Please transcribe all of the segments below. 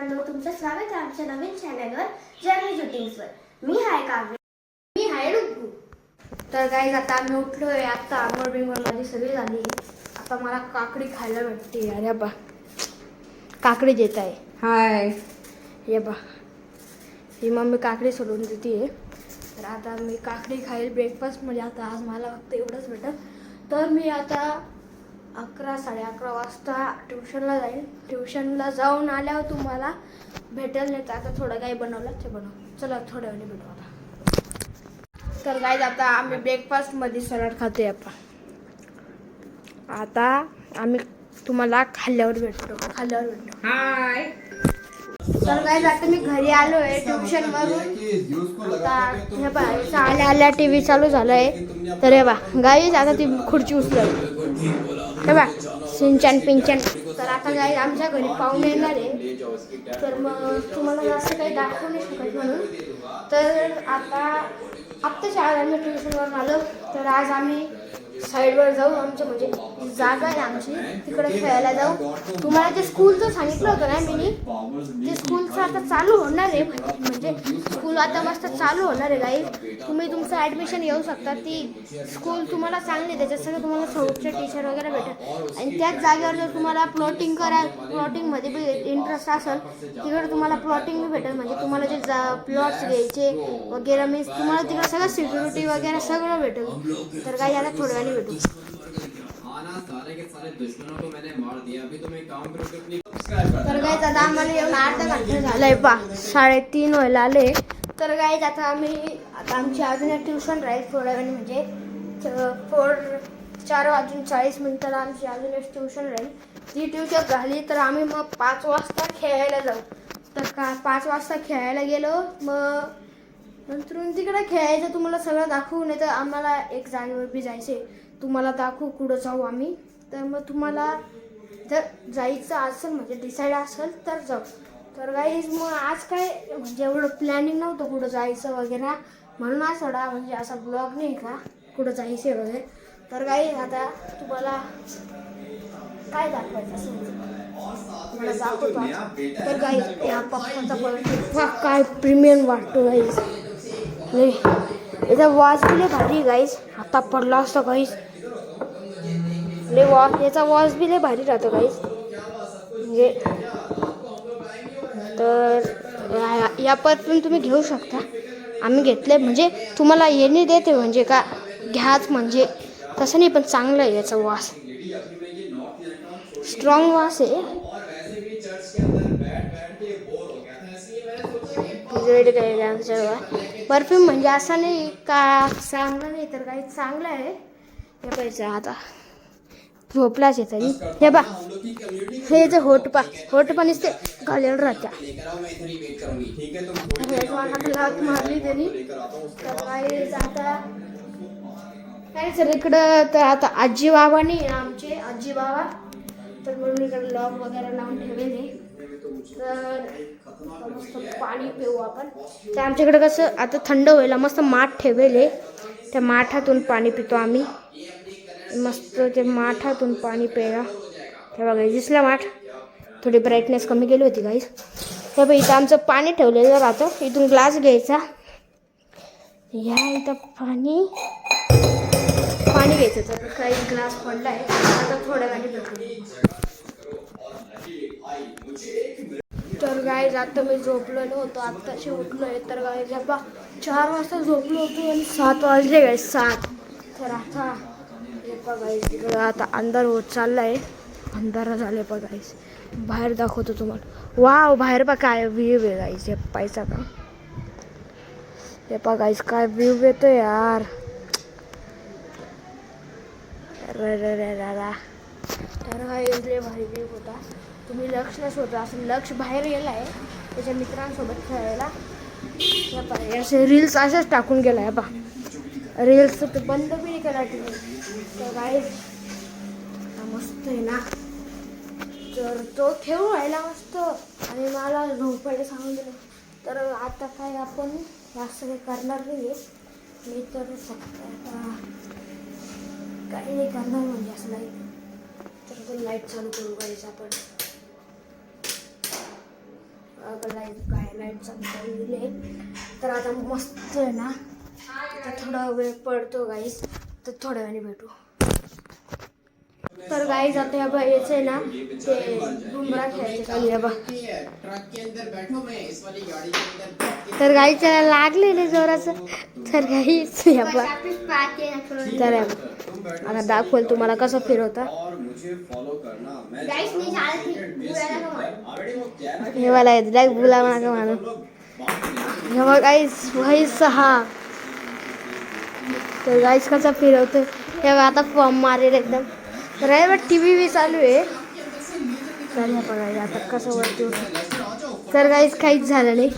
मित्रांनो, तुमचं स्वागत आहे आमच्या नवीन चॅनलवर जर्नी शूटिंग्सवर. मी हाय काव्य. मी हाय डुग्गू. तर गाईज आता आम्ही उठलोय. आता आंघोळ बिंघोळ माझी सगळी झाली. आता मला काकडी खायला भेटते. अरे बा, काकडी देत आहे. हाय. ये बा, ही मम्मी काकडी सोडून देते. तर आता मी काकडी खाईल ब्रेकफास्टमध्ये. आता आज मला फक्त एवढंच भेटत. तर मी आता 11-11:30 वाजता ट्युशनला जाईल. ट्युशनला जाऊन आल्यावर तुम्हाला भेटेल. नाही तर आता थोडं काही बनवलं ते बनव. चला थोड्या वेळाने भेटू आता. तर गाईज आता आम्ही ब्रेकफास्टमध्ये सलाड खाते. आता आम्ही तुम्हाला खाल्ल्यावर भेटतो. हाय. तर गाईज आता मी घरी आलो आहे ट्युशनवरून. आता हे बा आल्या टी व्ही चालू झालं आहे. तर हे बा गाईज आता ती खुर्ची उचलली. हे बा सिंचन पिंचन. तर आता गाईज आमच्या घरी पाहुणे येणार आहे. तर मग तुम्हाला जास्त काही दाखवू नाही शकत म्हणून. तर आत्ता शाळा आम्ही ट्युशनवरून आलो. तर आज आम्ही साईडवर जाऊ. आमचं म्हणजे जागा आहे आमची, तिकडे खेळायला जाऊ. तुम्हाला जे स्कूलचं सांगितलं होतं ना मी, ते स्कूलचं आता चालू होणार आहे. म्हणजे स्कूल आता मस्त चालू होणार आहे गाईज. तुम्ही तुमचं ॲडमिशन घेऊ शकता. ती स्कूल तुम्हाला चांगली आहे. त्याच्यात सगळं तुम्हाला स्पोर्ट्सचे टीचर वगैरे भेटेल. आणि त्याच जागेवर जर तुम्हाला प्लॉटिंगमध्ये बी इंटरेस्ट असेल, तिकडे तुम्हाला प्लॉटिंग बी भेटेल. म्हणजे तुम्हाला जे प्लॉट्स घ्यायचे वगैरे मीन्स तुम्हाला तिकडे सगळं सिक्युरिटी वगैरे सगळं भेटेल. तर काही आता थोड्या वेळाने भेटू. तर गाईज आता आम्हाला येऊन अर्धा घंटा झालाय. 3:30 व्हायला आले. तर गाईज आता आमची अजून एक ट्युशन राहील थोड्या वेळाने. म्हणजे 4:40 आमची अजून एक ट्युशन राहील. ती ट्युशन झाली तर आम्ही मग 5 वाजता खेळायला जाऊ. तर 5 वाजता खेळायला गेलो मग नंतर तिकडे खेळायचं तुम्हाला सगळं दाखवू. नाही तर आम्हाला एक जागेवर बी जायचे. तुम्हाला दाखवू कुठं जाऊ आम्ही. तर मग तुम्हाला जर जायचं असेल म्हणजे डिसाईड असेल तर जाऊ. तर गाईज मग आज काय म्हणजे एवढं प्लॅनिंग नव्हतं कुठं जायचं वगैरे. म्हणून आज थोडा म्हणजे असा ब्लॉग नाही का कुठं जायचं वगैरे. तर गाईज आता तुम्हाला काय दाखवायचं असेल मला दाखवतो. तर गाईज या पप्पाचा काय प्रीमियम वाटतो गाईज. याचा वॉच बी लय भारी गाईज. आता पडला असतो गाईज. याचा वॉच बी लय भारी राहतो गाईज. म्हणजे तर या पण तुम्ही घेऊ शकता. आम्ही घेतले म्हणजे तुम्हाला येणे देते म्हणजे का घ्याच म्हणजे तसं नाही. पण चांगलं आहे याचा वॉच. स्ट्रॉंग वॉच आहे. परफ्यूम म्हणजे असा नाही का चांगला नाही तर काही चांगलं आहे. हे पाहिजे आता झोपलाच येतं. हे बा हे जे होट पण असते घालेल राहत्या. मारली त्यांनी. काय सर इकडं तर आता आजी बाबा नाही आमचे आजी बाबा. तर म्हणून इकडे लॉक वगैरे लावून ठेवलेले. तर मस्त पाणी पिऊ आपण. तर आमच्याकडे कसं आता थंड व्हायला मस्त माठ ठेवले. त्या माठातून पाणी पितो आम्ही. मस्त ते माठातून पाणी प्यायला. हे बघा दिसला माठ. थोडी ब्राईटनेस कमी केली होती गाईज. हे बघा इथं आमचं पाणी ठेवलेलं राहतं. इथून ग्लास घ्यायचा. या इथं पाणी घ्यायचं. तर काही ग्लास पडला आहे. आता थोड्या वेळाने भेटू. तर गाईज आता मी झोपलेलो होतो. आत्ताशी उठलो आहे. तर गाईज 4 वाजता झोपलो होतो आणि 7 वाजले गाईज 7. तर आता गाईज आता अंधार होत चालला आहे. अंधारा झाले बघ गाईज. बाहेर दाखवतो तुम्हाला. वाव बाहेर बघा काय व्ह्यू आहे गाईज. हे पाहायचा का हे पहा गाईज काय व्ह्यू येतो यार. तर गाईज लय भारी व्ह्यू होता. तुम्ही लक्षच होता असं. लक्ष बाहेर गेला आहे त्याच्या मित्रांसोबत खेळायला. हे पहा असे रील्स असेच टाकून गेला आहे. पहा रील्स तर बंद बी नाही केला टी व्ही. तर गाईज मस्त आहे ना. तर तो खेळू राहिला मस्त आणि मला झोपायला सांगून दिलं. तर आता काय आपण जास्त काही करणार नाही. मी तर फक्त आता काही नाही करणार म्हणजे असं नाही. तर लाईट चालू करू गाईज आपण. लाईट चालू. तर आता मस्त आहे ना, आता थोडा वेळ पडतो गाईस, तर थोड्या वेळाने भेटू. तर गाईस आता या बा यायचं आहे ना, ते बुमरा खेळायचे खाली या बा. तर गाईस त्याला लागलेले जोराचं. तर गाईस या बा, तर आता दाखवल तुम्हाला कसं फिरवता. हे मला येत बुला मागा मानून. हे बघ गाईस भाई सहा. तर गाईस कसा फिरवतोय हे बघ, आता फॉर्म मारेल एकदम. तर हे बघ TV चालू आहे. तर हे बघा आता कसं वरती होतं. तर गाईस काहीच झालं नाही.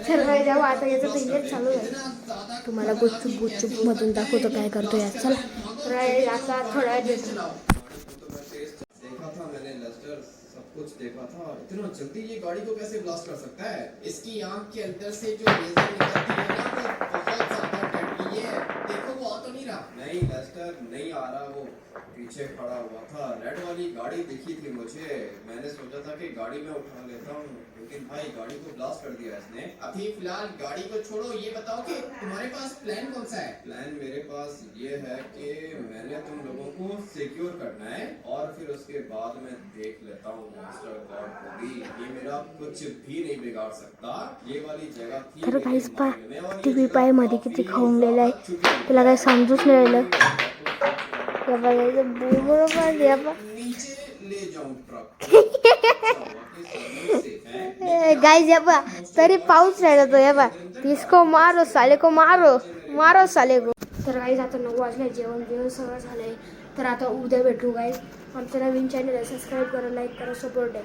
तर गाईस जेव्हा आता याचं तर हेच चालू आहे. तुम्हाला गुपचूप मधून दाखवतो काय करतो यार. चला तर आता थोडा वेळ देतो. देखा था मैंने लेस्टर, सब कुछ देखा था. इतना जल्दी ये गाड़ी को कैसे ब्लास्ट कर सकता है? इसकी आंख के अंदर से जो लेजर निकलती है ना, वो बहुत ज्यादा डरती है. देखो वो आ तो नहीं रहा. नहीं लेस्टर नहीं आ रहा, वो पीछे खड़ा हुआ था. रेड वाली गाड़ी दिखी थी मुझे. मैंने सोचा था कि गाड़ी में उठा लेता हूँ, लेकिन भाई गाड़ी को ब्लास्ट कर दिया इसने. अभी फिलहाल गाड़ी को छोड़ो, ये बताओ कि तुम्हारे पास प्लान कौन सा है? प्लान मेरे पास ये है कि मैंने तुम लोगों को सिक्योर करना है और फिर उसके बाद मैं देख लेता हूँ मास्टर गॉड को भी. ये मेरा कुछ भी नहीं बिगाड़ सकता. ये वाली जगह थी. तर गाईस पा TV पाय मध्ये किती खाऊनलेला आहे, तुला काय समजूच नाही राहिलं. या बघायचं बरोबर या बा. नीचे ले जाऊं ट्रक. गाईस या बा तरी पाऊस राहिला तो. या बा इसको मारो साले को, मारो साले को. तर गाईस आता 9 वाजले, जेवण सगळं झालंय. तर आता उद्या भेटू गाईस. आमचं नवीन चॅनल आहे, सबस्क्राईब करा, लाईक करा, सपोर्ट द्या.